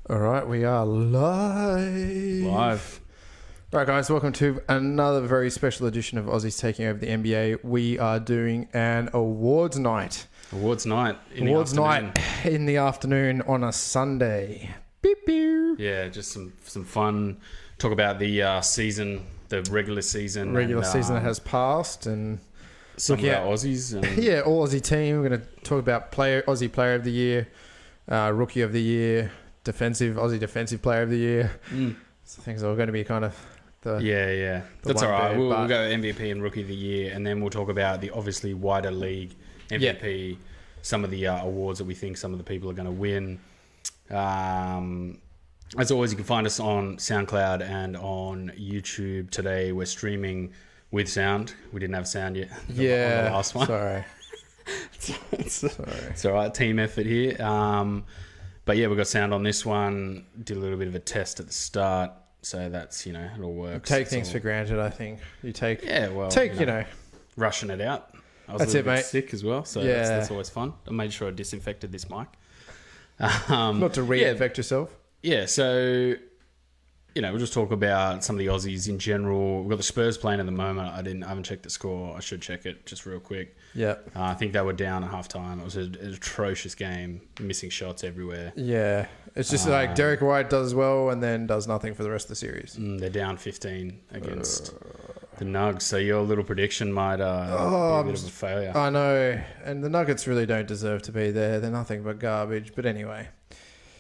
All right, we are live. All right, guys, welcome to another very special edition of Aussies Taking Over the NBA. We are doing an awards night. Awards night in the afternoon on a Sunday. Beep, beep. Yeah, just some fun. Talk about the season, the regular season. Season that has passed, and some of our Aussies. And yeah, all Aussie team. We're going to talk about Aussie Player of the Year, Rookie of the Year, Aussie Defensive Player of the Year. So things are going to be kind of the That's all right. We'll go MVP and Rookie of the Year, and then we'll talk about the obviously wider league MVP, some of the awards that we think some of the people are going to win. As always, you can find us on SoundCloud and on YouTube. Today we're streaming with sound. We didn't have sound yet on the last one. Sorry. It's all right. Team effort here. But yeah, we got sound on this one. Did a little bit of a test at the start. So that's, it all works. You take things for granted, I think. You take... rushing it out. I was a little bit sick as well, so that's always fun. I made sure I disinfected this mic. Not to reinfect yourself. Yeah, so, we'll just talk about some of the Aussies in general. We've got the Spurs playing at the moment. I haven't checked the score. I should check it just real quick. Yeah. I think they were down at halftime. It was an atrocious game, missing shots everywhere. Yeah. It's just like Derek White does well and then does nothing for the rest of the series. They're down 15 against the Nugs. So your little prediction might be a bit of a failure. I know. And the Nuggets really don't deserve to be there. They're nothing but garbage. But anyway.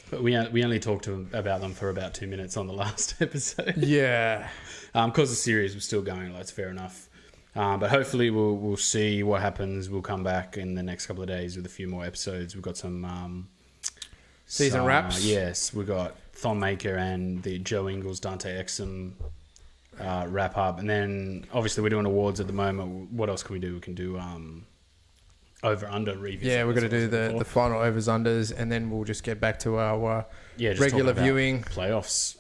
But we only talked about them for about 2 minutes on the last episode. Yeah. Because the series was still going. That's fair enough. But hopefully we'll see what happens. We'll come back in the next couple of days with a few more episodes. We've got some... season wraps? Yes. We've got Thon Maker and the Joe Ingles, Dante Exum wrap up. And then, obviously, we're doing awards at the moment. What else can we do? We can do... over-under reviews. Yeah, we're going to do the final overs-unders, and then we'll just get back to our regular viewing.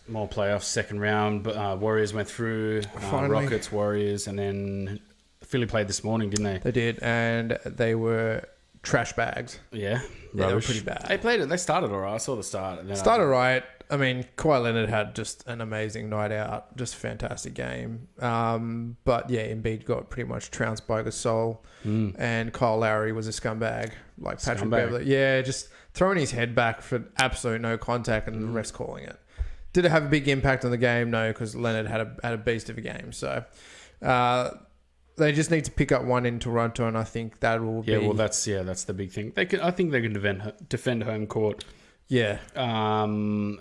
More playoffs, second round. Warriors went through, Rockets, Warriors, and then Philly played this morning, didn't they? They did, and they were trash bags. Yeah, they were pretty bad. They started all right. I saw the start. And then right. I mean, Kawhi Leonard had just an amazing night out. Just a fantastic game. But yeah, Embiid got pretty much trounced by Gasol. And Kyle Lowry was a scumbag. Like Patrick Beverley. Yeah, just throwing his head back for absolute no contact and the refs calling it. Did it have a big impact on the game? No, because Leonard had a beast of a game. So they just need to pick up one in Toronto, and I think that will be... Yeah, well, that's the big thing. I think they can defend home court. Yeah.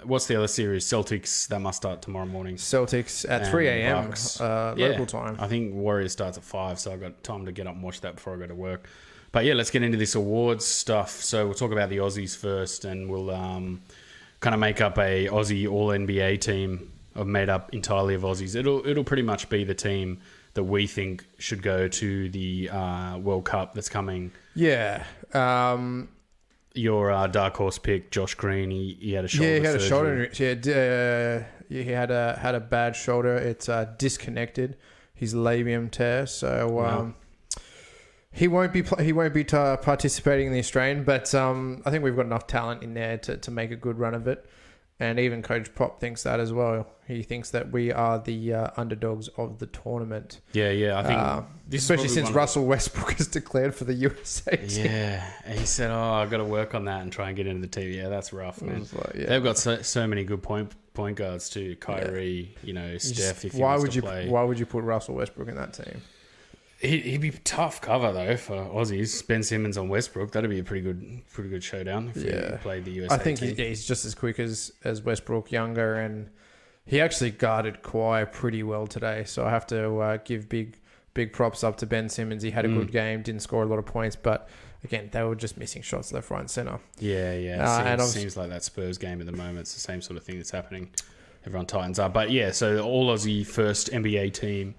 What's the other series? Celtics, that must start tomorrow morning. Celtics at 3 a.m. Local time. I think Warriors starts at 5, so I've got time to get up and watch that before I go to work. But yeah, let's get into this awards stuff. So we'll talk about the Aussies first, and we'll kind of make up a Aussie All-NBA team made up entirely of Aussies. It'll pretty much be the team that we think should go to the World Cup that's coming. Yeah. Your dark horse pick, Josh Green, he had a shoulder surgery. Yeah, he had a shoulder. He had a bad shoulder. It's disconnected, his labium tear. So he won't be participating in the Australian. But I think we've got enough talent in there to make a good run of it. And even Coach Pop thinks that as well. He thinks that we are the underdogs of the tournament. Yeah. I think especially since Russell Westbrook has declared for the USA team. Yeah, and he said, I've got to work on that and try and get into the team. Yeah, that's rough, man. They've got so many good point guards too. Kyrie, Steph. Why would you put Russell Westbrook in that team? He'd be tough cover though for Aussies. Ben Simmons on Westbrook, that'd be a pretty good showdown if he played the USA. I think team. He's just as quick as Westbrook, younger, and he actually guarded Kawhi pretty well today. So I have to give big props up to Ben Simmons. He had a good game, didn't score a lot of points, but again, they were just missing shots left, right, and center. Yeah. Seems like that Spurs game at the moment. It's the same sort of thing that's happening. Everyone tightens up, but yeah. So all Aussie first NBA team.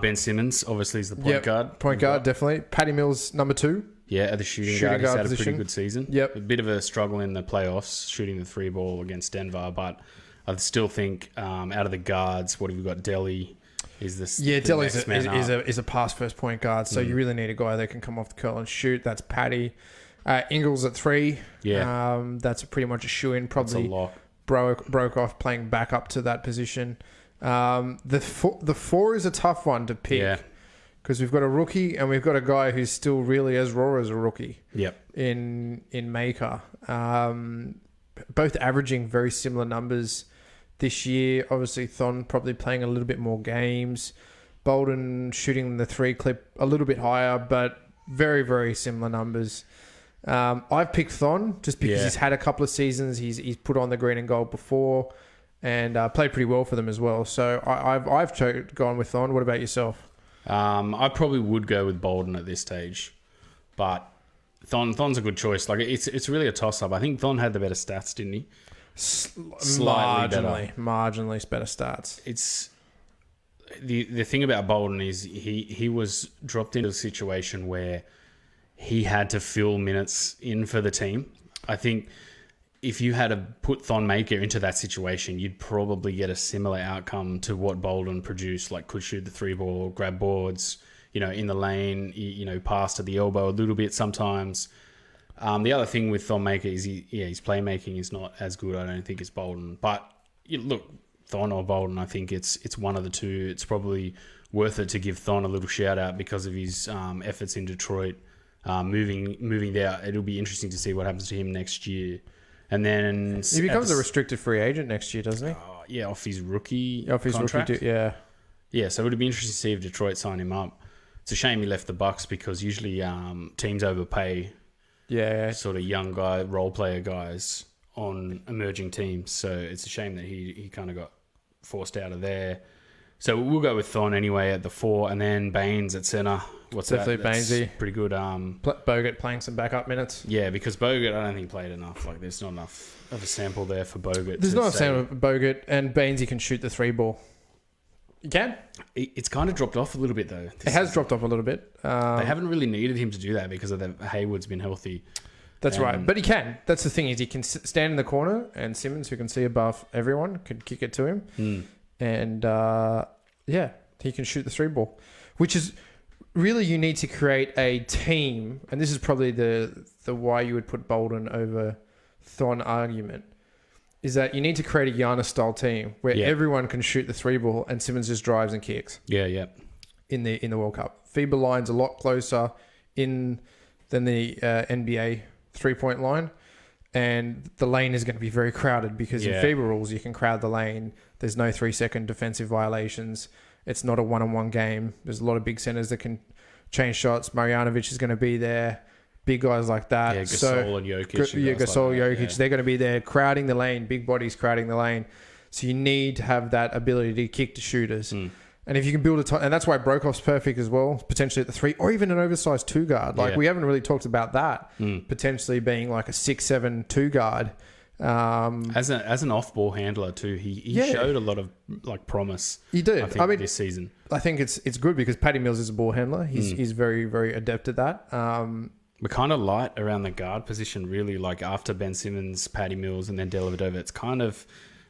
Ben Simmons, obviously, is the point guard. Point guard, definitely. Patty Mills, number 2. Yeah, at the shooting guard. He's had a pretty good season. Yep. A bit of a struggle in the playoffs, shooting the 3 ball against Denver, but I still think out of the guards, what have we got? Delhi is this. Yeah, Delhi is a pass first point guard, so you really need a guy that can come off the curl and shoot. That's Patty. Ingles at 3. Yeah. That's pretty much a shoe-in. Probably that's a lock. broke off playing back up to that position. The four is a tough one to pick because we've got a rookie and we've got a guy who's still really as raw as a rookie. Yep. In Maker, both averaging very similar numbers this year. Obviously, Thon probably playing a little bit more games. Bolden shooting the 3 clip a little bit higher, but very, very similar numbers. I've picked Thon just because he's had a couple of seasons. He's put on the green and gold before and played pretty well for them as well. So I've gone with Thon. What about yourself? I probably would go with Bolden at this stage, but Thon's a good choice. Like it's really a toss-up. I think Thon had the better stats, didn't he? Marginally better stats. It's the thing about Bolden is he was dropped into a situation where he had to fill minutes in for the team. I think if you had to put Thon Maker into that situation, you'd probably get a similar outcome to what Bolden produced. Like could shoot the 3 ball, grab boards, in the lane, pass to the elbow a little bit sometimes. The other thing with Thon Maker is his playmaking is not as good, I don't think, as Bolden. But look, Thon or Bolden, I think it's one of the two. It's probably worth it to give Thon a little shout out because of his efforts in Detroit. Moving there, it'll be interesting to see what happens to him next year. And then he becomes a restricted free agent next year, doesn't he? Off his rookie contract. Yeah, so it would be interesting to see if Detroit sign him up. It's a shame he left the Bucks because usually teams overpay sort of young guy, role player guys on emerging teams. So it's a shame that he kind of got forced out of there. So we'll go with Thon anyway at the 4, and then Baines at centre. What's definitely that? That's Bainesy. Pretty good. Bogut playing some backup minutes. Yeah, because Bogut, I don't think played enough. Like, there's not enough of a sample there for Bogut. There's not a sample of Bogut, and Bainesy can shoot the 3 ball. You can? It's kind of dropped off a little bit, though. It has dropped off a little bit. They haven't really needed him to do that because of Hayward's been healthy. That's right. But he can. That's the thing is he can stand in the corner, and Simmons, who can see above everyone, can kick it to him. And, he can shoot the 3 ball, which is really you need to create a team. And this is probably the why you would put Bolden over Thon argument, is that you need to create a Giannis-style team where everyone can shoot the 3 ball and Simmons just drives and kicks. Yeah. In the World Cup. FIBA line's a lot closer than the NBA 3-point line. And the lane is going to be very crowded because in FIBA rules, you can crowd the lane. There's no 3-second defensive violations. It's not a one-on-one game. There's a lot of big centers that can change shots. Marjanovic is going to be there. Big guys like that. Yeah, Gasol and Jokic. Jokic. They're going to be there crowding the lane. Big bodies crowding the lane. So you need to have that ability to kick to shooters. And if you can build and that's why Brokoff's perfect as well, potentially at the 3, or even an oversized 2 guard. Like we haven't really talked about that. Potentially being like a 6'7" 2 guard. As an off-ball handler too, he showed a lot of like promise. He did. I mean, this season. I think it's good because Patty Mills is a ball handler. He's very, very adept at that. We're kind of light around the guard position, really. Like after Ben Simmons, Patty Mills, and then Dellavedova, it's kind of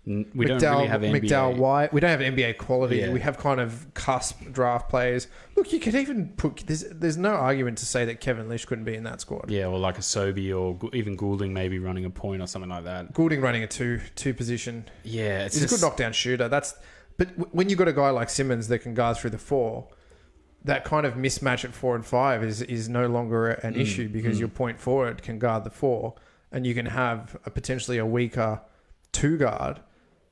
we don't really have NBA. McDowell White. We don't have NBA quality. Yeah. We have kind of cusp draft players. Look, you could even put. There's no argument to say that Kevin Lish couldn't be in that squad. Yeah, or like a Sobey or even Goulding maybe running a point or something like that. Goulding running a two position. Yeah, he's a good knockdown shooter. But when you got a guy like Simmons that can guard through the 4, that kind of mismatch at 4 and 5 is no longer an issue because your point forward can guard the 4, and you can have potentially a weaker 2 guard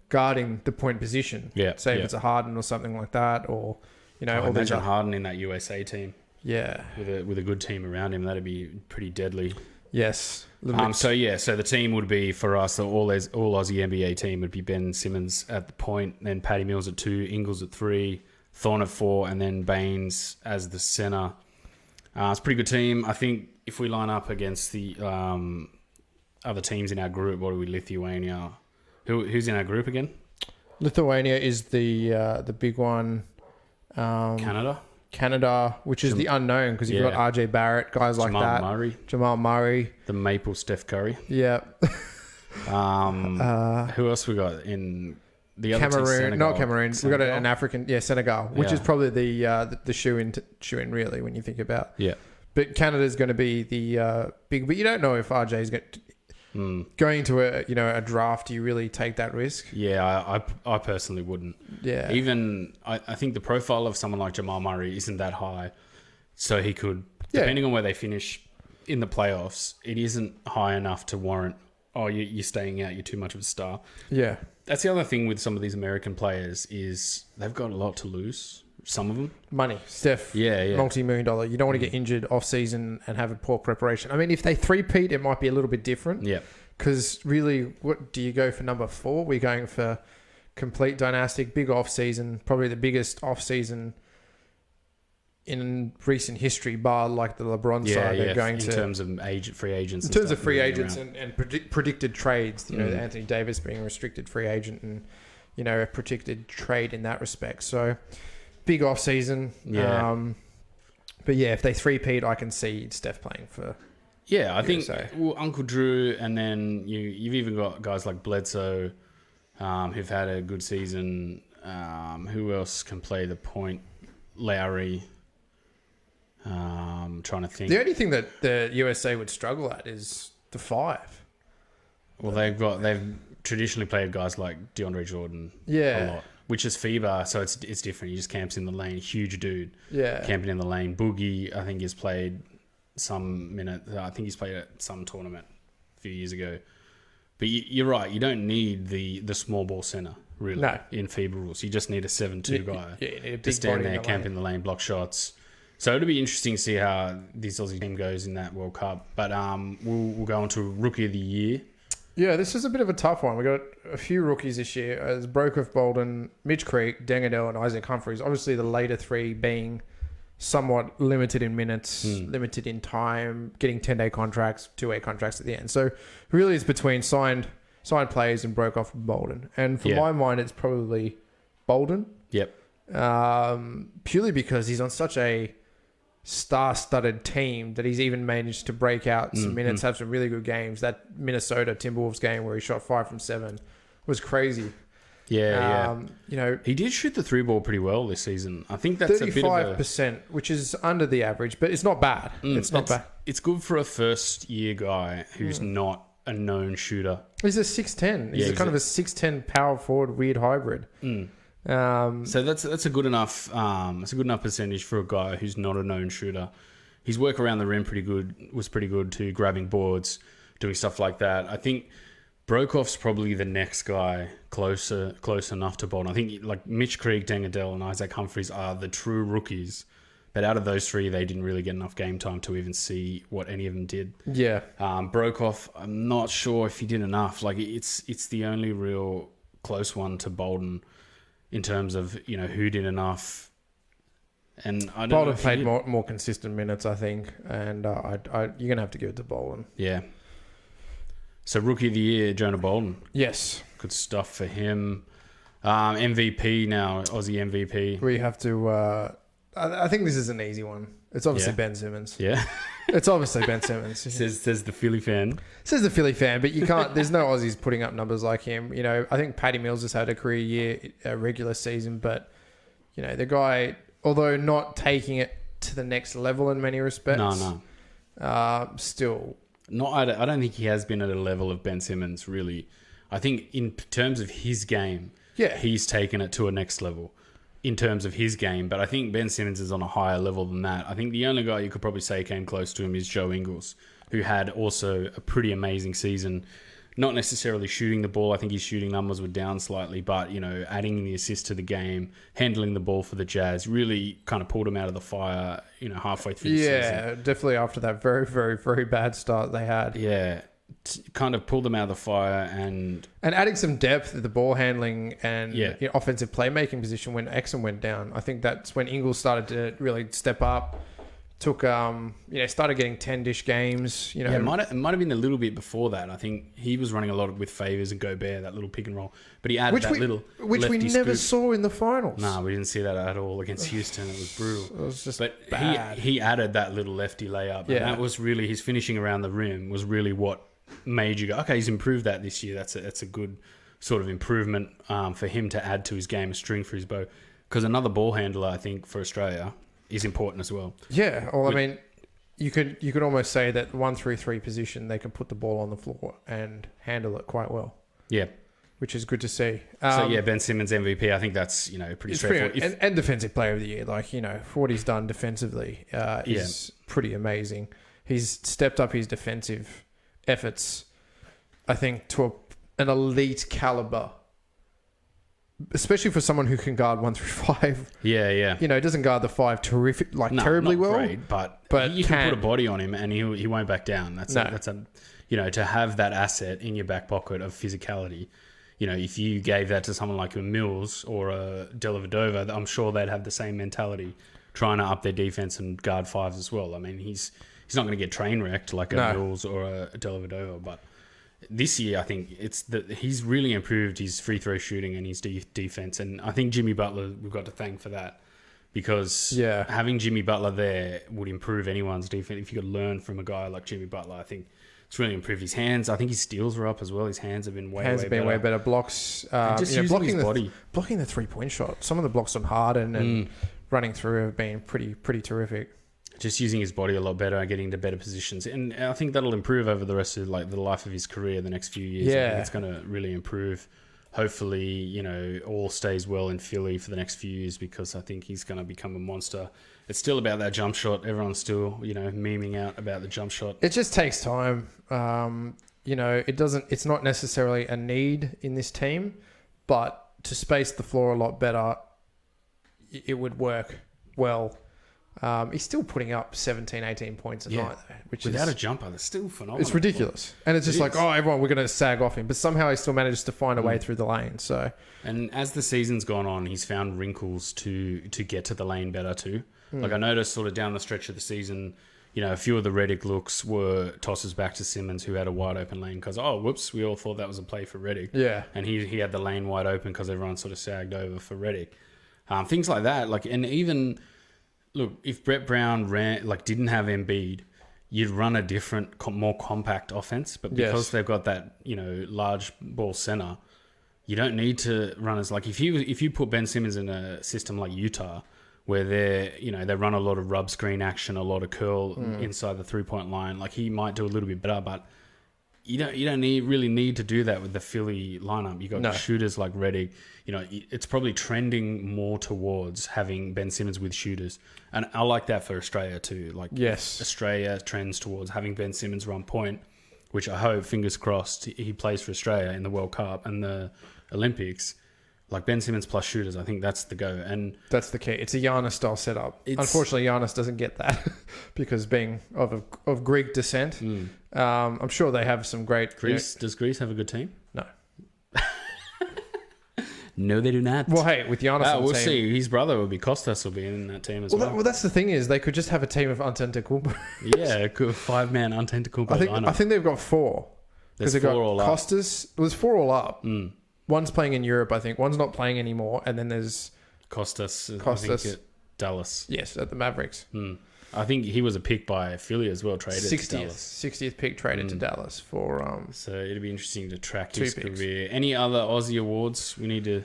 guarding the point position. Say if it's a Harden or something like that, or imagine Harden in that USA team. Yeah, with a good team around him, that'd be pretty deadly. Yes. So the team would be for us, the all Aussie NBA team would be Ben Simmons at the point, then Patty Mills at 2, Ingles at 3, Thorne at 4, and then Baines as the center. It's a pretty good team. I think if we line up against the other teams in our group, what are we? Lithuania. Who's in our group again? Lithuania is the big one. Canada, which is the unknown because you've got RJ Barrett, guys like that. Jamal Murray. The Maple Steph Curry. Yeah. Who else we got in the other Cameroon? team? Not Cameroon. We've got an African, Senegal, which is probably the shoe in really when you think about. Yeah. But Canada's going to be the big, but you don't know if RJ's going to. going to a draft, do you really take that risk? Yeah, I personally wouldn't. Yeah. Even I think the profile of someone like Jamal Murray isn't that high, so he could, depending on where they finish in the playoffs, it isn't high enough to warrant, you're staying out, you're too much of a star. Yeah. That's the other thing with some of these American players is they've got a lot to lose. Some of them. Money. Steph. Yeah. Multi-million-dollar. You don't want to get injured off-season and have a poor preparation. I mean, if they three-peat, it might be a little bit different. Yeah. Because really, what do you go for number 4? We're going for complete dynastic, big off-season, probably the biggest off-season in recent history, bar like the LeBron side. They're going in terms of free agents. In terms of free agents and predicted trades, the Anthony Davis being a restricted free agent and, a predicted trade in that respect. So, big off season. Yeah. But if they three-peat, I can see Steph playing for. Yeah, I think Uncle Drew, and then you've even got guys like Bledsoe, who've had a good season. Who else can play the point? Lowry. Trying to think. The only thing that the USA would struggle at is the 5. Well, they've traditionally played guys like DeAndre Jordan a lot, which is FIBA, so it's different. He just camps in the lane, huge dude. Yeah, camping in the lane. Boogie, I think, has played some minutes. I think he's played at some tournament a few years ago. But you're right. You don't need the small ball center really in FIBA rules. You just need a 7'2" guy to stand there, camp in the lane, block shots. So it'll be interesting to see how this Aussie team goes in that World Cup. But we'll go on to Rookie of the Year. Yeah, this is a bit of a tough one. We got a few rookies this year, as Brokoff, Bolden, Mitch Creek, Dengadell, and Isaac Humphries. Obviously, the later 3 being somewhat limited in minutes, limited in time, getting 10-day contracts, 2-way contracts at the end. So really, it's between signed players and Brokoff and Bolden. And for my mind, it's probably Bolden. Yep. Purely because he's on such a star-studded team that he's even managed to break out some minutes, have some really good games. That Minnesota Timberwolves game where he shot 5 from 7 was crazy. Yeah. He did shoot the 3 ball pretty well this season. I think that's 35%, which is under the average, but it's not bad. It's not bad. It's good for a first-year guy who's not a known shooter. He's a 6'10". He's kind of a 6'10" power forward, weird hybrid. So that's a good enough percentage for a guy who's not a known shooter. His work around the rim was pretty good too, grabbing boards, doing stuff like that. I think Brokoff's probably the next guy close enough to Bolden. I think like Mitch Creek, Dengadell, and Isaac Humphries are the true rookies. But out of those 3, they didn't really get enough game time to even see what any of them did. Yeah. Brokoff, I'm not sure if he did enough. Like it's the only real close one to Bolden in terms of, who did enough. And I don't know. Bolden played more consistent minutes, I think. And you're going to have to give it to Bolden. Yeah. So Rookie of the Year, Jonah Bolden. Yes. Good stuff for him. MVP now, Aussie MVP. We have to... I think this is an easy one. It's obviously Ben Simmons. Yeah. It's obviously Ben Simmons. Says the Philly fan. Says the Philly fan, but you can't... There's no Aussies putting up numbers like him. I think Patty Mills has had a career year, a regular season, but, the guy, although not taking it to the next level in many respects... No. Still... I don't think he has been at a level of Ben Simmons, really. I think in terms of his game, he's taken it to a next level. In terms of his game, but I think Ben Simmons is on a higher level than that. I think the only guy you could probably say came close to him is Joe Ingles, who had also a pretty amazing season. Not necessarily shooting the ball. I think his shooting numbers were down slightly, but, adding the assist to the game, handling the ball for the Jazz, really kind of pulled him out of the fire, halfway through the season. Yeah, definitely after that very, very, very bad start they had. Yeah. Kind of pulled them out of the fire and adding some depth at the ball handling and offensive playmaking position when Exum went down. I think that's when Ingles started to really step up. Took started getting 10-dish games. It might have been a little bit before that. I think he was running a lot with Favors and Gobert, that little pick and roll. But he added which we never saw in the finals. No, we didn't see that at all against Houston. It was brutal. It was just bad. He added that little lefty layup. Yeah. And that was really his finishing around the rim was really what made you go, okay, he's improved that this year. That's a good sort of improvement for him to add to his game, a string for his bow. Because another ball handler, I think, for Australia is important as well. Yeah, well, I mean, you could almost say that 1-3-3 position, they can put the ball on the floor and handle it quite well. Yeah. Which is good to see. So yeah, Ben Simmons MVP. I think that's pretty straightforward. And defensive player of the year, for what he's done defensively, is pretty amazing. He's stepped up his defensive efforts, I think, to an elite caliber, especially for someone who can guard 1 through 5. Yeah. He doesn't guard the 5 terribly well. Great, but you can put a body on him and he won't back down. That's to have that asset in your back pocket of physicality. If you gave that to someone like a Mills or a Dellavedova, I'm sure they'd have the same mentality, trying to up their defense and guard 5s as well. I mean, he's not going to get train wrecked like a Mills or a Dellavedova, but this year I think he's really improved his free throw shooting and his defense, and I think Jimmy Butler we've got to thank for that, because having Jimmy Butler there would improve anyone's defense. If you could learn from a guy like Jimmy Butler, I think it's really improved his hands. I think his steals are up as well. His hands have been way better. Blocks, just using his body. Blocking the 3-point shot. Some of the blocks on Harden and running through have been pretty terrific. Just using his body a lot better and getting to better positions. And I think that'll improve over the rest of the life of his career, the next few years. Yeah. I think it's going to really improve. Hopefully, all stays well in Philly for the next few years, because I think he's going to become a monster. It's still about that jump shot. Everyone's still, memeing out about the jump shot. It just takes time. It's not necessarily a need in this team, but to space the floor a lot better, it would work well. He's still putting up 17, 18 points a night, which without a jumper, that's still phenomenal. It's ridiculous. And it's just everyone, we're going to sag off him. But somehow he still manages to find a way through the lane. So, and as the season's gone on, he's found wrinkles to get to the lane better too. Like I noticed sort of down the stretch of the season, a few of the Redick looks were tosses back to Simmons, who had a wide open lane because, we all thought that was a play for Redick. Yeah. And he had the lane wide open because everyone sort of sagged over for Redick. Things like that. And even, look, if Brett Brown didn't have Embiid, you'd run a different, more compact offense. But because they've got that, large ball center, you don't need to run as if you put Ben Simmons in a system like Utah, where they run a lot of rub screen action, a lot of curl inside the 3-point line. He might do a little bit better, but you don't really need to do that with the Philly lineup. You got shooters like Redick. It's probably trending more towards having Ben Simmons with shooters, and I like that for Australia too. Australia trends towards having Ben Simmons run point, which I hope, fingers crossed, he plays for Australia in the World Cup and the Olympics. Ben Simmons plus shooters, I think that's the go. And that's the key. It's a Giannis-style setup. Unfortunately, Giannis doesn't get that because being of Greek descent. I'm sure they have some great... Greece? Does Greece have a good team? No. No, they do not. Well, hey, with Giannis on the we'll team... see. His brother will be Kostas will be in that team as well. Well, that's the thing is they could just have a team of Antetokounmpo. Yeah, 5-man Antetokounmpo lineup. I think they've got 4. There's 4 all up. Kostas... There's 4 all up. One's playing in Europe, I think. One's not playing anymore. And then there's... Kostas. I think at Dallas. Yes, at the Mavericks. I think he was a pick by Philly as well, traded to Dallas. 60th pick traded to Dallas for... So it'll be interesting to track 2 his picks. career. Any other Aussie awards we need to...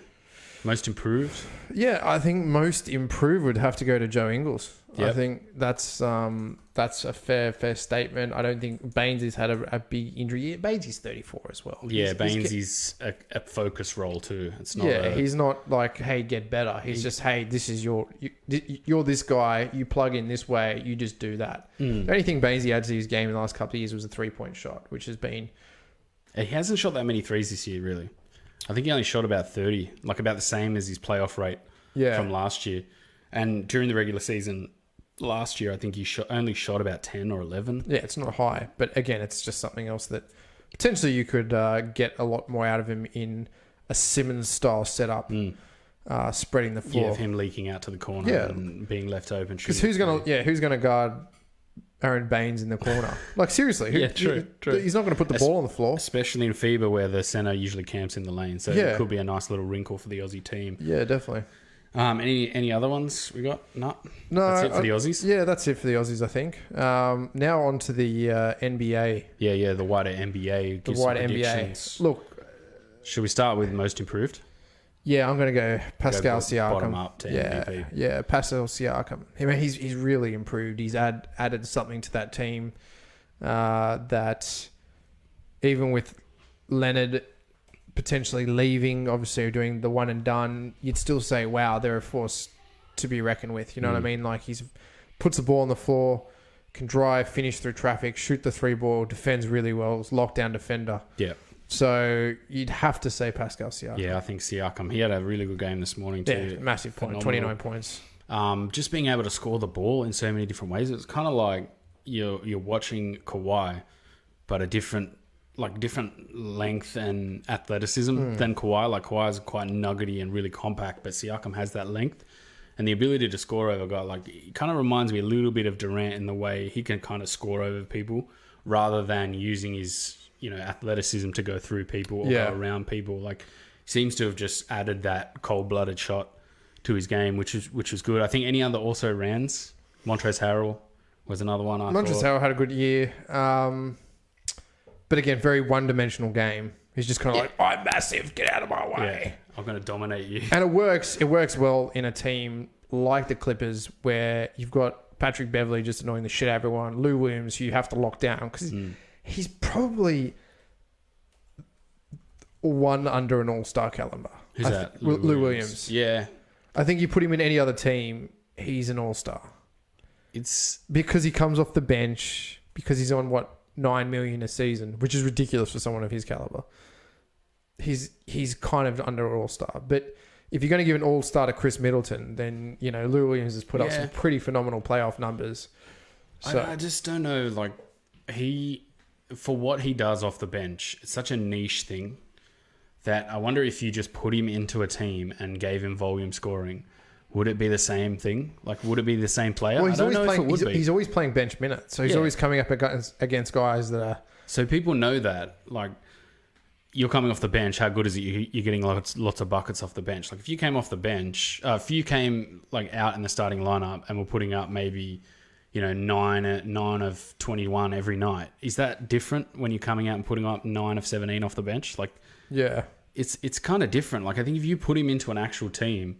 Most improved? Yeah, I think most improved would have to go to Joe Ingles. Yep. I think that's a fair statement. I don't think Baines has had a big injury. Baines is 34 as well. Yeah, Baines is a focus role too. It's not. Yeah, he's not like, hey, get better. He's just, hey, this is you're this guy. You plug in this way. You just do that. The only thing Baines adds to his game in the last couple of years was a 3-point shot, which has been. He hasn't shot that many threes this year, really. I think he only shot about 30, about the same as his playoff rate from last year. And during the regular season last year, I think he only shot about 10 or 11. Yeah, it's not high. But again, it's just something else that potentially you could get a lot more out of him in a Simmons-style setup, spreading the floor. Yeah, of him leaking out to the corner and being left open. Because who's gonna guard Aaron Baines in the corner? Seriously. True. He's not going to put the ball on the floor. Especially in FIBA where the center usually camps in the lane. So it could be a nice little wrinkle for the Aussie team. Yeah, definitely. Any other ones we got? No. That's it for the Aussies? Yeah, that's it for the Aussies, I think. Now on to the NBA. Yeah, the wider NBA. The wider NBA. Look. Should we start with most improved? Yeah, I'm going to go Pascal Siakam. Bottom up to MVP. Yeah, Pascal Siakam. I mean, he's really improved. He's added something to that team that even with Leonard potentially leaving, obviously doing the one and done, you'd still say, wow, they're a force to be reckoned with. You know what I mean? Like, he's puts the ball on the floor, can drive, finish through traffic, shoot the 3-ball, defends really well, is lockdown defender. Yeah. So you'd have to say Pascal Siakam. Yeah, I think Siakam. He had a really good game this morning too. Yeah, massive point, 29 points. Just being able to score the ball in so many different ways. It's kind of like you're watching Kawhi, but a different length and athleticism than Kawhi. Like, Kawhi is quite nuggety and really compact, but Siakam has that length and the ability to score over a guy. Like, it kind of reminds me a little bit of Durant in the way he can kind of score over people rather than using his athleticism to go through people or go around people. Like, seems to have just added that cold-blooded shot to his game, which was good. I think any other also rans. Montrezl Harrell was another one. Montrezl Harrell had a good year, but again, very one-dimensional game. He's just kind of like, I'm massive, get out of my way. Yeah, I'm going to dominate you. And it works. It works well in a team like the Clippers, where you've got Patrick Beverley just annoying the shit out of everyone. Lou Williams, who you have to lock down because he's probably one under an all-star caliber. Who's that? Lou Williams. Yeah. I think you put him in any other team, he's an all-star. It's because he comes off the bench, because he's on, $9 million a season, which is ridiculous for someone of his caliber. He's kind of under an all-star. But if you're going to give an all-star to Chris Middleton, then, Lou Williams has put up some pretty phenomenal playoff numbers. So I just don't know, like, for what he does off the bench, it's such a niche thing that I wonder if you just put him into a team and gave him volume scoring, would it be the same thing? Like, would it be the same player? Well, I don't know if it would be. He's always playing bench minutes, so he's always coming up against guys that are... So people know that, like, you're coming off the bench, how good is it? You're getting lots of buckets off the bench. Like, if you came off the bench, if you came, like, out in the starting lineup and were putting up maybe... 9 of 21 every night. Is that different when you're coming out and putting up 9 of 17 off the bench? Like, yeah, it's kind of different. Like, I think if you put him into an actual team,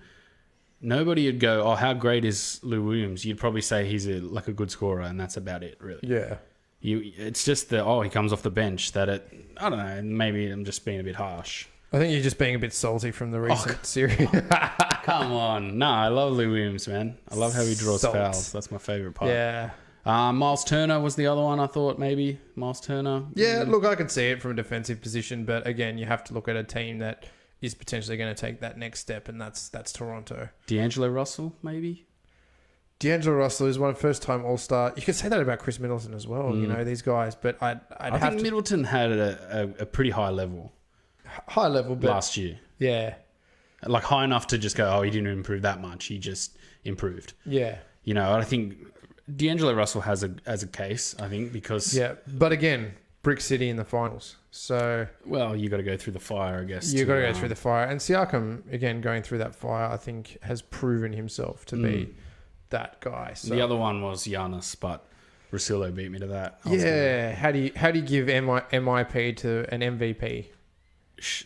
nobody would go, "Oh, how great is Lou Williams?" You'd probably say he's a good scorer, and that's about it, really. Yeah. It's just he comes off the bench that I don't know. Maybe I'm just being a bit harsh. I think you're just being a bit salty from the recent series. Come on. No, I love Lou Williams, man. I love how he draws fouls. That's my favorite part. Yeah. Miles Turner was the other one I thought maybe. Miles Turner. Yeah, look, I can see it from a defensive position, but again, you have to look at a team that is potentially going to take that next step, and that's Toronto. D'Angelo Russell, maybe? D'Angelo Russell is one first-time All-Star. You could say that about Chris Middleton as well, these guys, but I think Middleton had a pretty high level. High level, but last year. Yeah. Like, high enough to just go, he didn't improve that much. He just improved. Yeah. I think D'Angelo Russell has a case, I think, because... Yeah, but again, Brick City in the finals. So... Well, you got to go through the fire, I guess. You got to go through the fire. And Siakam, again, going through that fire, I think, has proven himself to be that guy. So. The other one was Giannis, but Russillo beat me to that. Yeah. How do you give MIP to an MVP?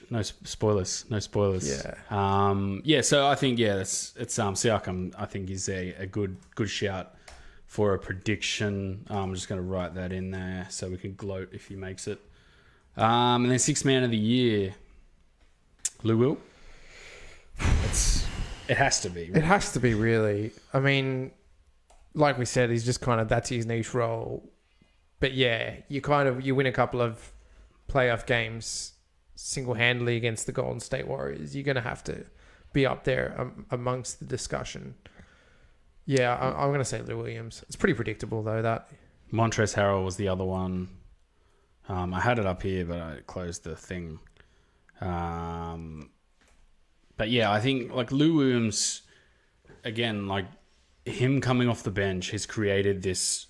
No spoilers. Yeah. So I think it's Siakam. I think is a good shout for a prediction. I'm just going to write that in there so we can gloat if he makes it. And then sixth man of the year, Lou Will. It has to be. Really. It has to be, really. I mean, like we said, he's just kind of that's his niche role. But yeah, you win a couple of playoff games single-handedly against the Golden State Warriors. You're going to have to be up there amongst the discussion. Yeah, I'm going to say Lou Williams. It's pretty predictable, though, that. Montrezl Harrell was the other one. I had it up here, but I closed the thing. But yeah, I think, like, Lou Williams, again, like, him coming off the bench has created this...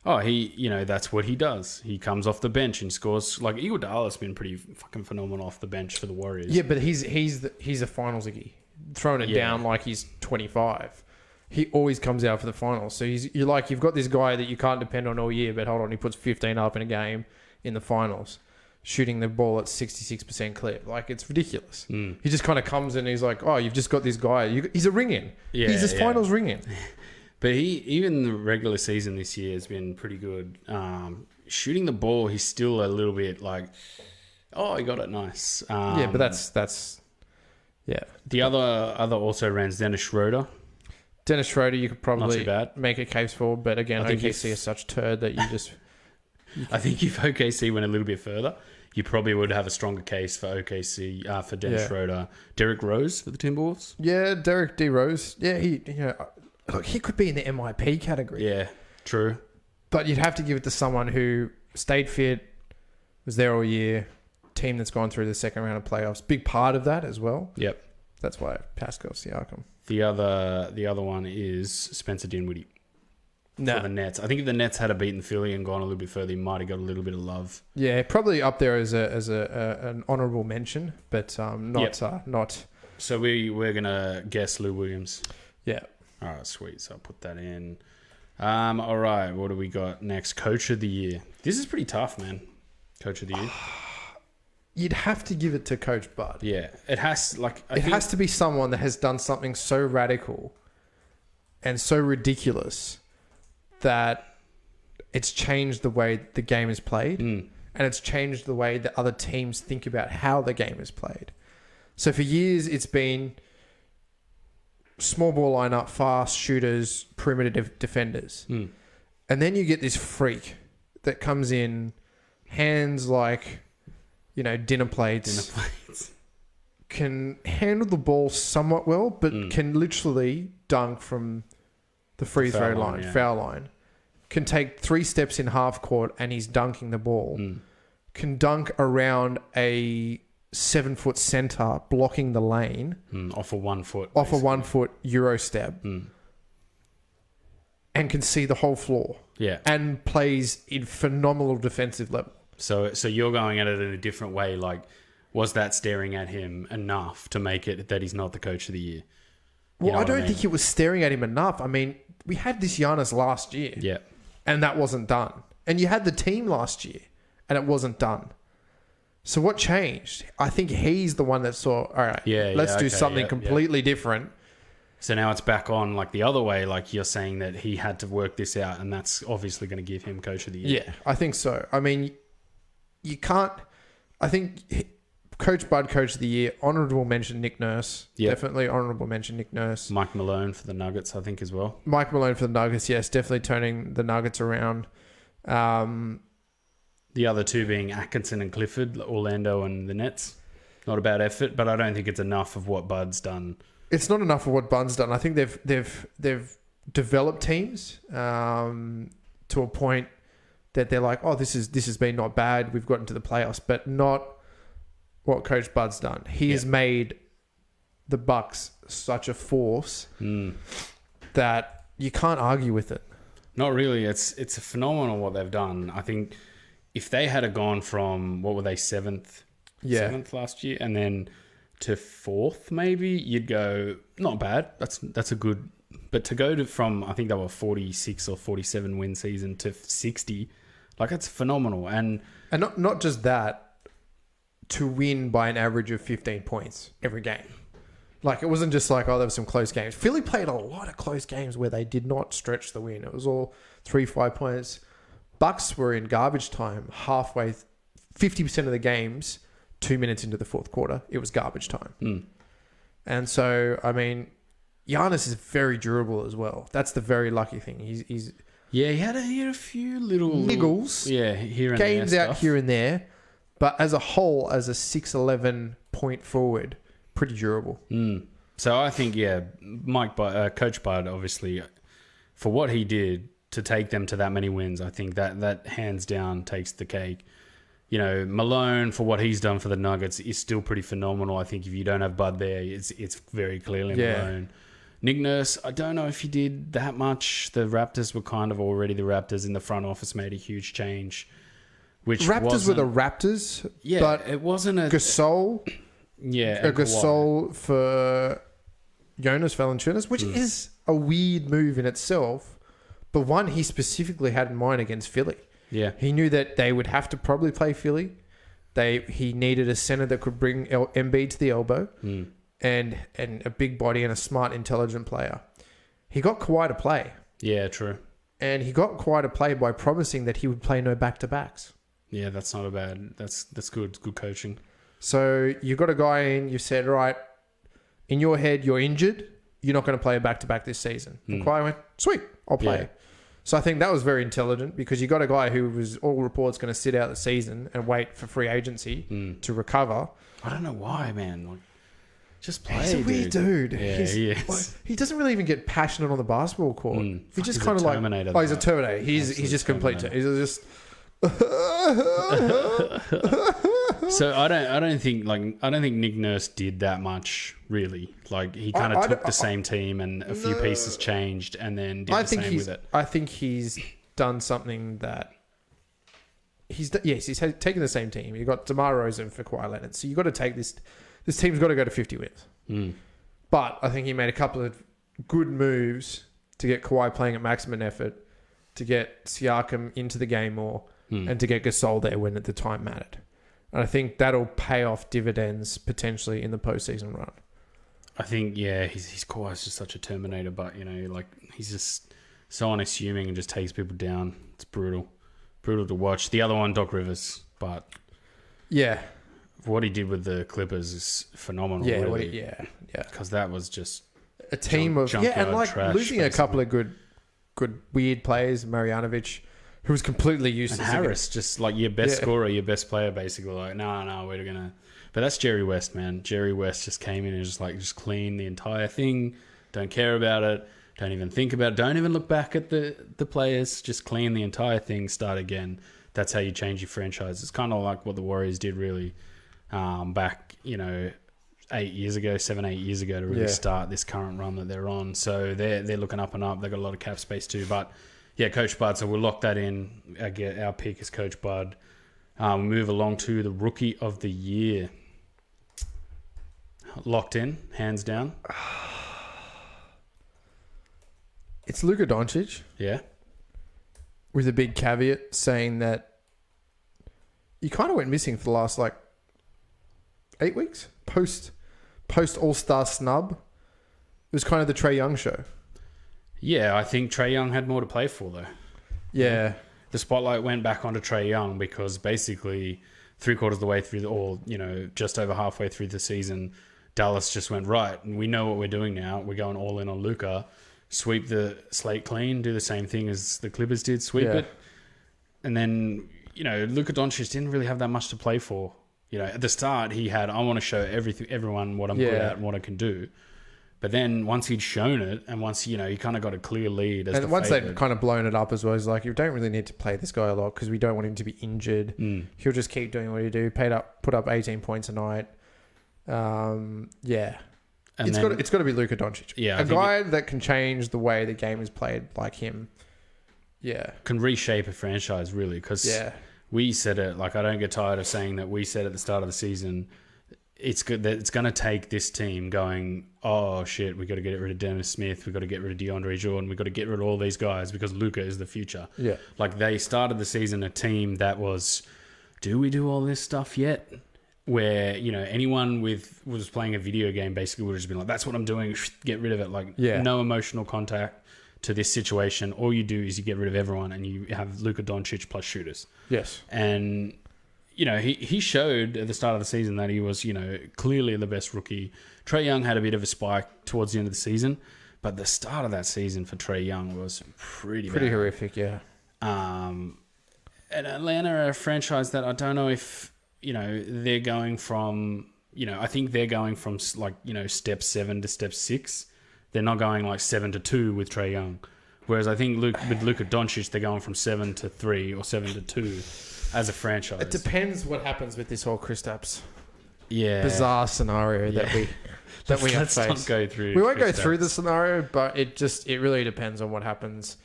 that's what he does. He comes off the bench and scores. Like, Iguodala's been pretty fucking phenomenal off the bench for the Warriors. Yeah, but he's a finals Iggy. Throwing it down like he's 25. He always comes out for the finals. So you've got this guy that you can't depend on all year, but hold on, he puts 15 up in a game in the finals. shooting the ball at 66% clip. Like, it's ridiculous. Mm. He just kind of comes in and he's like, oh, you've just got this guy. He's a ring-in. Yeah, he's his finals ring-in. But even the regular season this year has been pretty good. Shooting the ball, he's still a little bit like, oh, he got it nice. Yeah, but that's yeah. The other also rans Dennis Schroeder. Dennis Schroeder, you could probably Not too bad. make a case for, but again, I think OKC is such turd that you just... I think if OKC went a little bit further, you probably would have a stronger case for OKC, for Dennis Schroeder. Derrick Rose for the Timberwolves? Yeah, Derrick D. Rose. Yeah, look, he could be in the MIP category. Yeah, true. But you'd have to give it to someone who stayed fit, was there all year, team that's gone through the second round of playoffs. Big part of that as well. Yep. That's why Pascal Siakam. The other one is Spencer Dinwiddie for the Nets. I think if the Nets had beaten Philly and gone a little bit further, he might have got a little bit of love. Yeah, probably up there as an honourable mention, but not. So we're gonna guess Lou Williams. Yeah. All right, sweet. So I'll put that in. All right, what do we got next? Coach of the year. This is pretty tough, man. Coach of the year. You'd have to give it to Coach Bud. Yeah, it has. It has to be someone that has done something so radical and so ridiculous that it's changed the way the game is played, and it's changed the way that other teams think about how the game is played. So for years, it's been small ball lineup, fast shooters, perimeter defenders, and then you get this freak that comes in, hands like, dinner plates, can handle the ball somewhat well, but can literally dunk from the free throw line, foul line. Can take 3 steps in half court and he's dunking the ball. Can dunk around a 7-foot center, blocking the lane. Off a 1 foot. Off a 1 foot Euro step. And can see the whole floor. Yeah. And plays in phenomenal defensive level. So you're going at it in a different way. Like, was that staring at him enough to make it that he's not the coach of the year? Well, I don't think it was staring at him enough. I mean, we had this Giannis last year. Yeah. And that wasn't done. And you had the team last year and it wasn't done. So what changed? I think he's the one that saw, all right, let's do something completely different. So now it's back on like the other way. Like, you're saying that he had to work this out, and that's obviously going to give him coach of the year. Yeah, I think so. I mean, you can't... I think Coach Bud, coach of the year, honourable mention Nick Nurse. Yep. Definitely honourable mention Nick Nurse. Mike Malone for the Nuggets, I think, as well. Mike Malone for the Nuggets, yes. Definitely turning the Nuggets around. The other two being Atkinson and Clifford, Orlando and the Nets. Not a bad effort, but I don't think it's enough of what Bud's done. It's not enough of what Bud's done. I think they've developed teams to a point that they're like, oh, this has been not bad. We've gotten to the playoffs, but not what Coach Bud's done. He has made the Bucks such a force that you can't argue with it. Not really. It's a phenomenal what they've done. I think if they had gone from, what were they, seventh last year, and then to 4th, maybe, you'd go, not bad. That's a good... But to go from, I think they were 46 or 47 win season to 60, like, that's phenomenal. And not just that, to win by an average of 15 points every game. Like, it wasn't just like, oh, there were some close games. Philly played a lot of close games where they did not stretch the win. It was all 3-5 points. Bucks were in garbage time halfway, 50% of the games, 2 minutes into the 4th quarter. It was garbage time. And so, I mean, Giannis is very durable as well. That's the very lucky thing. He's he had a few little niggles. Yeah, here and games there. Games out here and there. But as a whole, as a 6'11" point forward, pretty durable. So I think, Coach Bud, obviously, for what he did to take them to that many wins, I think that hands down takes the cake. Malone, for what he's done for the Nuggets, is still pretty phenomenal. I think if you don't have Bud there, it's very clearly Malone. Nick Nurse, I don't know if he did that much. The Raptors were kind of already the Raptors, in the front office made a huge change. Which Raptors were the Raptors, but it wasn't a... Gasol... Yeah. Gasol for Jonas Valanciunas, which is a weird move in itself, but one he specifically had in mind against Philly. Yeah. He knew that they would have to probably play Philly. He needed a center that could bring Embiid to the elbow and a big body and a smart, intelligent player. He got Kawhi to play. Yeah, true. And he got Kawhi to play by promising that he would play no back-to-backs. Yeah, that's not a bad... That's good. Good coaching. So you got a guy in, you said, right, in your head, you're injured. You're not going to play a back-to-back this season. And Kawhi went, sweet, I'll play. Yeah. So I think that was very intelligent because you got a guy who was all reports going to sit out the season and wait for free agency to recover. I don't know why, man. Like, just play. He's a weird dude. Yeah, he is. Like, he doesn't really even get passionate on the basketball court. He's just kind of like, he's a Terminator. He's just complete. He's just. So I don't think Nick Nurse did that much really. Like he kind of took the same team and a few pieces changed and then did the same with it. I think he's done something that he's taken the same team. You got DeMar DeRozan for Kawhi Leonard, so you got to take this. This team's got to go to 50 wins. But I think he made a couple of good moves to get Kawhi playing at maximum effort, to get Siakam into the game more, and to get Gasol there when at the time mattered. And I think that'll pay off dividends potentially in the postseason run. I think, yeah, he's Kawhi's just such a Terminator, but, you know, like, he's just so unassuming and just takes people down. It's brutal. Brutal to watch. The other one, Doc Rivers, but... Yeah. What he did with the Clippers is phenomenal. Yeah, really. yeah. Because that was just... A team of... Yeah, and like trash, losing a couple of good weird players, Marjanovic... Who was completely useless. And Harris, just like your best scorer, your best player, basically. Like, no, we're going to... But that's Jerry West, man. Jerry West just came in and just clean the entire thing. Don't care about it. Don't even think about it. Don't even look back at the players. Just clean the entire thing. Start again. That's how you change your franchise. It's kind of like what the Warriors did really back, 7, 8 years ago to really start this current run that they're on. So they're looking up and up. They've got a lot of cap space too. But... Yeah, Coach Bud. So we'll lock that in. Our pick is Coach Bud. We'll move along to the Rookie of the Year. Locked in, hands down. It's Luka Doncic. Yeah. With a big caveat saying that you kind of went missing for the last 8 weeks post All-Star snub. It was kind of the Trae Young show. Yeah, I think Trae Young had more to play for, though. Yeah. The spotlight went back onto Trae Young because basically 3/4 of the way through, just over halfway through the season, Dallas just went, right, and we know what we're doing now. We're going all in on Luka. Sweep the slate clean, do the same thing as the Clippers did, sweep it. And then, Luka Doncic didn't really have that much to play for. At the start, he had, I want to show everyone what I'm good at and what I can do. But then once he'd shown it, and once he kind of got a clear lead as and once they'd kind of blown it up as well, it's like you don't really need to play this guy a lot because we don't want him to be injured. He'll just keep doing what he do. Put up 18 points a night. Yeah, and it's got to be Luka Doncic. Yeah, a guy that can change the way the game is played, like him. Yeah, can reshape a franchise really because we said it. Like I don't get tired of saying that we said at the start of the season. It's good that it's going to take this team going, oh shit, we got to get rid of Dennis Smith, we got to get rid of DeAndre Jordan, we got to get rid of all these guys because Luka is the future. Yeah. Like they started the season a team that was, do we do all this stuff yet? Where, anyone was playing a video game basically would have just been like, that's what I'm doing, get rid of it. Like no emotional contact to this situation. All you do is you get rid of everyone and you have Luka Doncic plus shooters. Yes. And he showed at the start of the season that he was, clearly the best rookie. Trae Young had a bit of a spike towards the end of the season, but the start of that season for Trae Young was pretty bad. Horrific, yeah. And Atlanta are a franchise that I don't know if, they're going from, I think they're going from step 7 to step 6. They're not going 7 to 2 with Trae Young. Whereas I think with Luka Doncic, they're going from 7 to 3 or 7 to 2. As a franchise, it depends what happens with this whole Kristaps bizarre scenario that we have faced. Not go through. We won't go through the scenario, but it really depends on what happens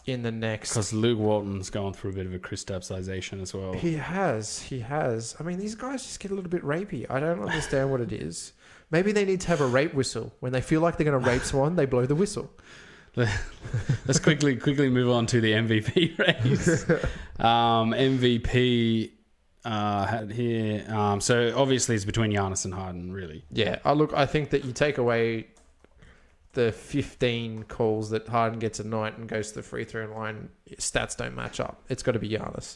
in the next. Because Luke Walton's going through a bit of a Kristapsization as well. He has. I mean, these guys just get a little bit rapey. I don't understand what it is. Maybe they need to have a rape whistle when they feel like they're going to rape someone. They blow the whistle. Let's quickly move on to the MVP race. MVP, had here. So obviously it's between Giannis and Harden, really. Yeah. I think that you take away the 15 calls that Harden gets a night and goes to the free throw line, stats don't match up. It's got to be Giannis.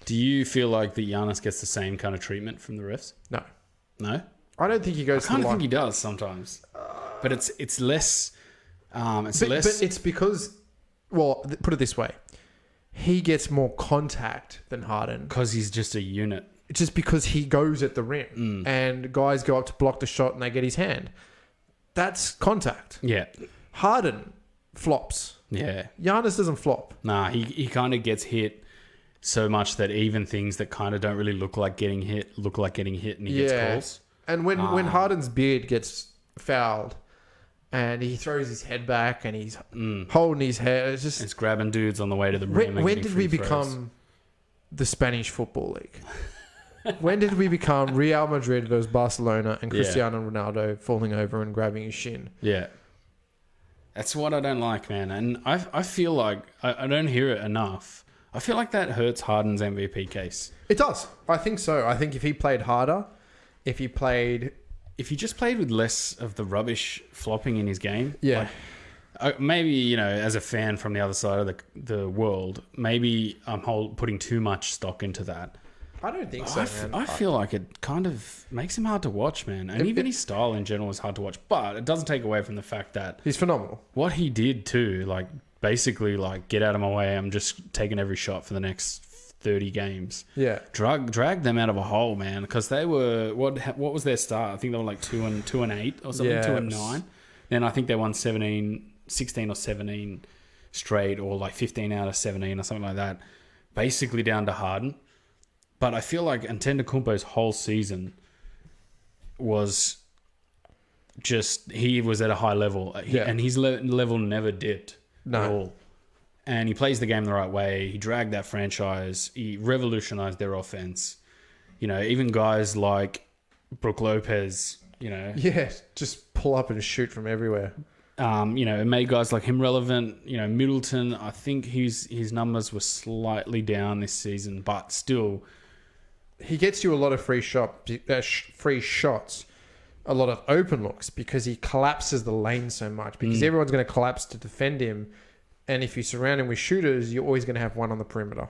Do you feel like that Giannis gets the same kind of treatment from the refs? No. No? I don't think he goes I to kind the of line. think he does sometimes. But it's less... But it's because... Well, put it this way. He gets more contact than Harden. Because he's just a unit. Just because he goes at the rim. And guys go up to block the shot and they get his hand. That's contact. Yeah. Harden flops. Yeah. Giannis doesn't flop. Nah, he kind of gets hit so much that even things that kind of don't really look like getting hit and he gets calls. And when Harden's beard gets fouled and he throws his head back and he's holding his head, it's grabbing dudes on the way to the rim. When did we become the Spanish Football League? When did we become Real Madrid versus Barcelona and Cristiano Ronaldo falling over and grabbing his shin? Yeah. That's what I don't like, man. And I feel like I don't hear it enough. I feel like that hurts Harden's MVP case. It does. I think so. I think if he played harder, if he just played with less of the rubbish flopping in his game. Yeah. Maybe, as a fan from the other side of the world, maybe I'm putting too much stock into that. I don't think so, man. I feel like it kind of makes him hard to watch, man. And even his style in general is hard to watch. But it doesn't take away from the fact that... He's phenomenal. What he did too, basically, get out of my way. I'm just taking every shot for the next 30 games. Yeah. Drag them out of a hole, man. Because they were... What was their start? I think they were 2-8 or something, 2-9. Then I think they won 16 or 17 straight, or 15 out of 17 or something like that. Basically down to Harden. But I feel like Antetokounmpo's whole season was just... He was at a high level. And his level never dipped at all. And he plays the game the right way. He dragged that franchise. He revolutionized their offense. Even guys like Brook Lopez, Yeah, just pull up and shoot from everywhere. It made guys like him relevant. Middleton, I think his numbers were slightly down this season, but still... He gets you a lot of free shots, a lot of open looks, because he collapses the lane so much. Because everyone's going to collapse to defend him, and if you surround him with shooters, you're always going to have one on the perimeter.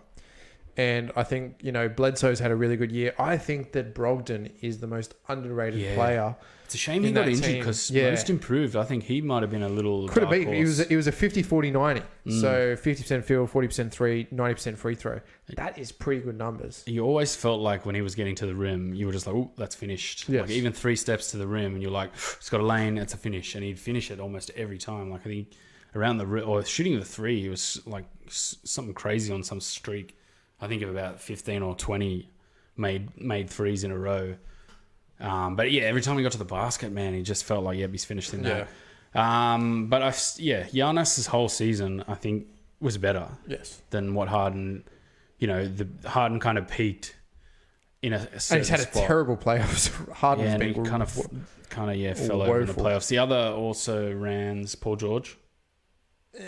And I think Bledsoe's had a really good year. I think that Brogdon is the most underrated player. It's a shame he got injured, because most improved. I think he might have been a little... Could have been. He was a 50-40-90. So 50% field, 40% three, 90% free throw. That is pretty good numbers. You always felt like when he was getting to the rim, you were just like, oh, that's finished. Yes. Even 3 steps to the rim, and you're like, it's got a lane, it's a finish. And he'd finish it almost every time. I think around the rim, or shooting the 3, he was something crazy on some streak. I think of about 15 or 20 made threes in a row. But yeah, every time he got to the basket, man, he just felt like, he's finished in that. But Giannis' whole season, I think, was better than what Harden, the Harden kind of peaked in a certain and he's had spot. A terrible playoffs. Harden's been kind of fell over in the playoffs. The other also Rans, Paul George. Not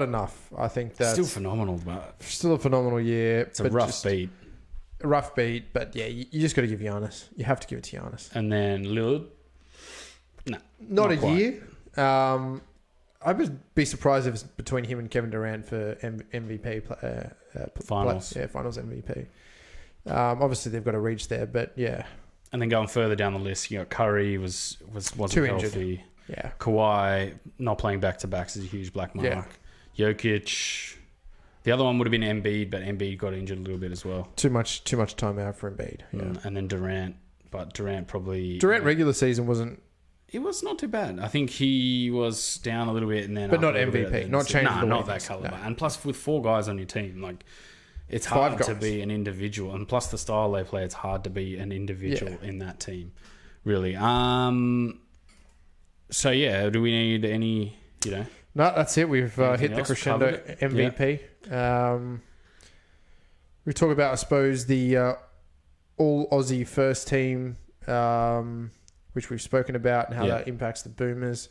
enough. I think that's still phenomenal, but still a phenomenal year. It's a rough beat. Rough beat, but yeah, you just got to give Giannis. You have to give it to Giannis. And then Lillard, not a quite. year. I would be surprised if it's between him and Kevin Durant for MVP finals. Finals MVP. Obviously, they've got to reach there, but yeah. And then going further down the list, Curry wasn't too healthy. Injured. Yeah. Kawhi not playing back-to-backs is a huge black mark. Yeah. Jokic. The other one would have been Embiid, but Embiid got injured a little bit as well. Too much time out for Embiid. Yeah. And then Durant, but Durant regular season wasn't. It was not too bad. I think he was down a little bit, and then but not MVP, not changing. Not that caliber. No. And plus, with 4 guys on your team, it's hard to be an individual. And plus, the style they play, it's hard to be an individual in that team, really. So yeah, do we need any? No, that's it. We've hit the crescendo MVP. Yeah. We talk about, I suppose, the all Aussie first team, which we've spoken about, and how that impacts the Boomers.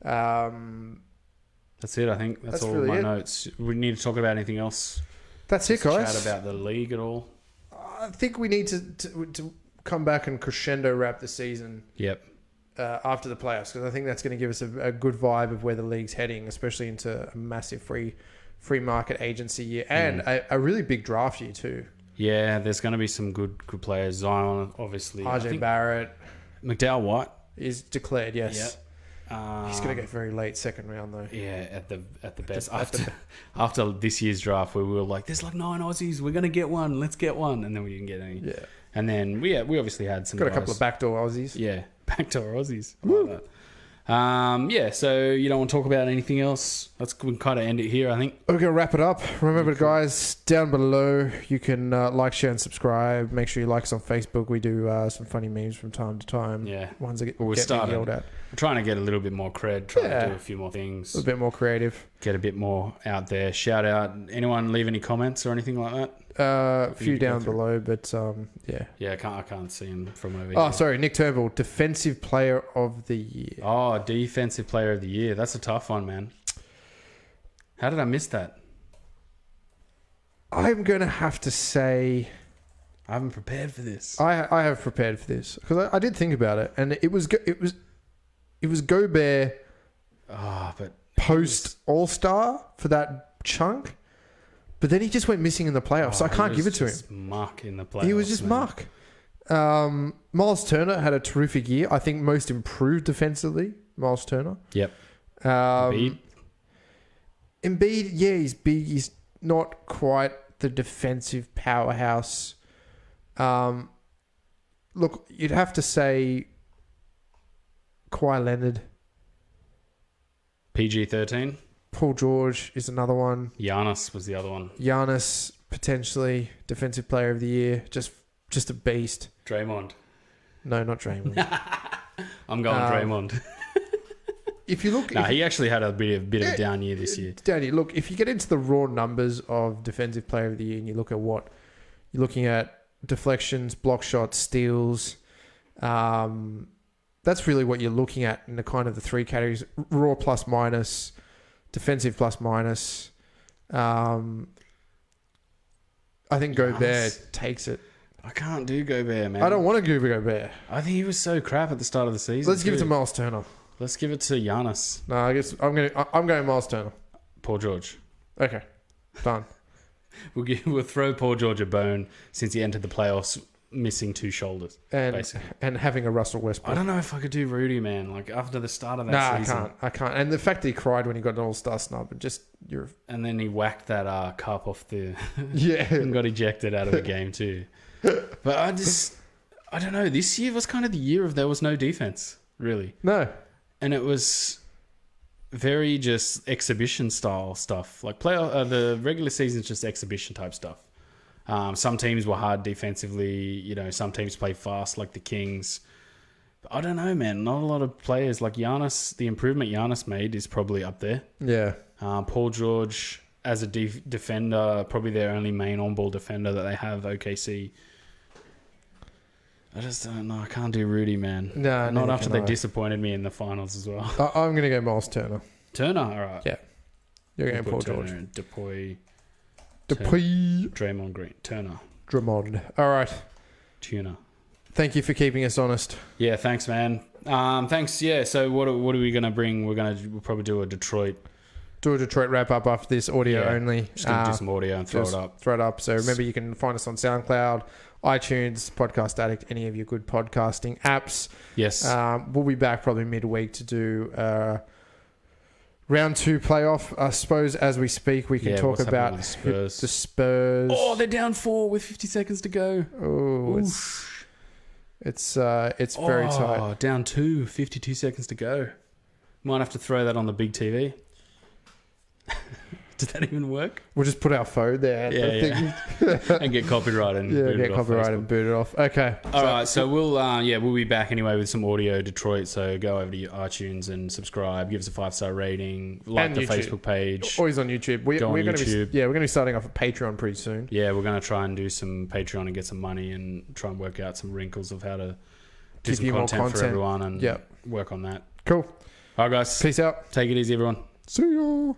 That's it. I think that's all really my notes. We need to talk about anything else That's it, guys. Chat about the league at all. I think we need to come back and crescendo wrap the season. Yep. After the playoffs, because I think that's going to give us a good vibe of where the league's heading, especially into a massive free market agency year and a really big draft year too. Yeah, there's going to be some good players. Zion, obviously. RJ Barrett. McDowell White is declared, yes. Yep. He's going to go very late second round though. Yeah, at the best. After this year's draft, where we were like, "There's like 9 Aussies. We're going to get one. Let's get one," and then we didn't get any. Yeah. And then we obviously had some. Got a guys. couple of backdoor Aussies. Yeah, backdoor Aussies. I like that. Yeah, so you don't want to talk about anything else? Let's kind of end it here, I think. We're going to wrap it up. Remember, guys, down below, you can like, share, and subscribe. Make sure you like us on Facebook. We do some funny memes from time to time. Yeah. Ones that we're get me yelled at. We're trying to get a little bit more cred, trying to do a few more things. A bit more creative. Get a bit more out there. Shout out. Anyone leave any comments or anything like that? A few down below, but yeah. Yeah, I can't see him from over here. Oh, sorry, Nick Turnbull, Defensive Player of the Year. Oh, Defensive Player of the Year. That's a tough one, man. How did I miss that? I'm going to have to say... I haven't prepared for this. I have prepared for this because I did think about it, and it was Gobert. But post All-Star for that chunk. But then he just went missing in the playoffs, so I can't give it to him. Muck in the playoffs. He was just muck. Miles Turner had a terrific year. I think most improved defensively, Miles Turner. Yep. Embiid, yeah, he's big. He's not quite the defensive powerhouse. Look, you'd have to say Kawhi Leonard. PG-13. Paul George is another one. Giannis was the other one. Giannis, potentially Defensive Player of the Year. Just a beast. Draymond. No, not Draymond. I'm going Draymond. If you look... he actually had a bit of a down year this year. Look, if you get into the raw numbers of Defensive Player of the Year and you look at what... You're looking at deflections, block shots, steals. That's really what you're looking at in the kind of the three categories. Raw plus minus... Defensive plus minus. I think Gobert takes it. I can't do Gobert, man. I don't want to give Gobert. I think he was so crap at the start of the season. Let's give it to Miles Turner. Let's give it to Giannis. No, I guess I'm going Miles Turner. Paul George. Okay, done. We'll throw Paul George a bone since he entered the playoffs missing 2 shoulders, basically. And having a Russell Westbrook. I don't know if I could do Rudy, man. Like after the start of that season. I can't. And the fact that he cried when he got an All-Star snub, and then he whacked that cup off the and got ejected out of the game too. But I don't know. This year was kind of the year of there was no defense, really. No, and it was very just exhibition style stuff. Like the regular season's just exhibition type stuff. Some teams were hard defensively. Some teams play fast, like the Kings. But I don't know, man. Not a lot of players like Giannis. The improvement Giannis made is probably up there. Yeah. Paul George as a defender, probably their only main on-ball defender that they have. OKC. I just don't know. I can't do Rudy, man. No, not after they disappointed me in the finals as well. I'm gonna go Miles Turner. Turner, all right. Yeah. You're going Paul George. Dupuy. Draymond Green. Turner. Drummond. All right. Tuna. Thank you for keeping us honest. Yeah, thanks, man. Thanks. Yeah. So what are we gonna bring? We'll probably do a Detroit. Do a Detroit wrap up after this audio only. Just gonna do some audio and throw it up. Throw it up. So remember, you can find us on SoundCloud, iTunes, Podcast Addict, any of your good podcasting apps. Yes. We'll be back probably midweek to do round 2 playoff. I suppose as we speak, we can talk about the Spurs. Oh, they're down 4 with 50 seconds to go. Oh, it's very tight. Down 2, 52 seconds to go. Might have to throw that on the big TV. Did that even work? We'll just put our phone there. And get copyright and boot it off. And boot it off. Okay. All right. So we'll be back anyway with some audio Detroit. So go over to your iTunes and subscribe. Give us a 5-star rating. Like the YouTube. Facebook page. Always on YouTube. We're going to be starting off a Patreon pretty soon. Yeah, we're going to try and do some Patreon and get some money and try and work out some wrinkles of how to do some content for everyone and work on that. Cool. All right, guys. Peace out. Take it easy, everyone. See you.